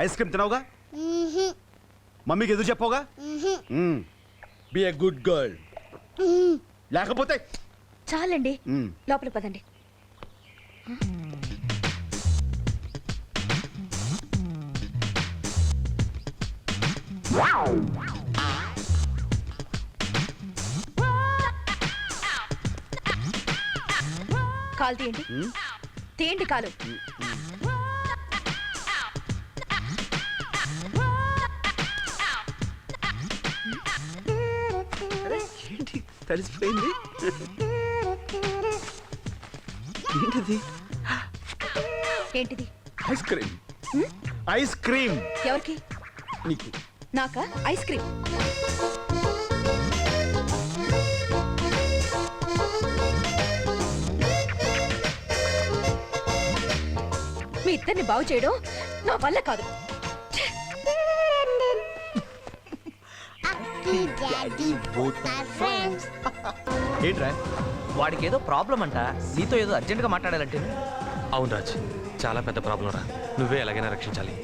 Ice cream తినవుగా? మమ్మీకి ఎదురు చెప్పవుగా? Be a good girl. లేకపోతే చాలండి, లోపలికి పదండి. కాలు తీయండి, తీయండి కాలు. ఏంటి తడిసిపోయింది? ఏంటిది? ఏంటిది? Ice cream. ఐస్ క్రీమ్ ఎవరికి? నీకు. నాకా ఐస్ క్రీమ్? మీ ఇద్దరిని బాగు చేయడం నా వల్ల కాదు. ఏంట్రా? వాడికి ఏదో ప్రాబ్లం అంట, నీతో ఏదో అర్జెంట్గా మాట్లాడాలంటే. అవును రాజ్, చాలా పెద్ద ప్రాబ్లం రా. నువ్వే ఎలాగైనా రక్షించాలి.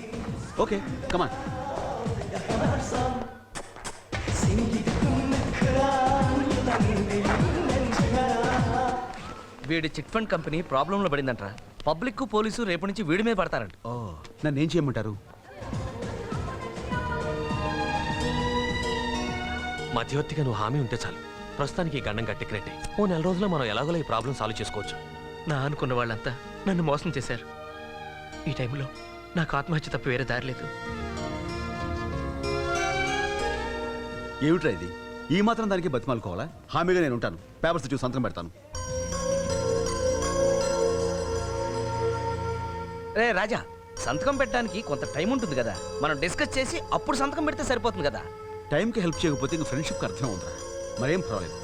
Okay come on. వీడి చిట్ ఫండ్ కంపెనీ ప్రాబ్లంలో పడిందంట. పబ్లిక్ పోలీసు రేపు నుంచి వీడి మీద పడతారంట. నన్ను ఏం చేయమంటారు? మధ్యవర్తిగా నువ్వు హామీ ఉంటే చాలు. ప్రస్తుతానికి ఈ గండం గట్టెక్కినట్టే. ఓ నెల రోజుల్లో మనం ఎలాగోలా ఈ ప్రాబ్లం సాల్వ్ చేసుకోవచ్చు. నా అనుకున్న వాళ్ళంతా నన్ను మోసం చేశారు. ఈ టైంలో నాకు ఆత్మహత్య తప్ప వేరే దారి లేదు. ఏమిట్రా ఇది? ఈ మాత్రం దానికి బతిమాలుకోవాలా? హామీగా నేను ఉంటాను. పేపర్స్ చూసి సంతకం పెడతాను. రే రాజా, సంతకం పెట్టడానికి కొంత టైం ఉంటుంది కదా, మనం డిస్కస్ చేసి అప్పుడు సంతకం పెడితే సరిపోతుంది కదా. టైంకి హెల్ప్ చేయకపోతే ఇంక ఫ్రెండ్షిప్కి అర్థం ఉందిరా. మరేం పర్వాలేదు.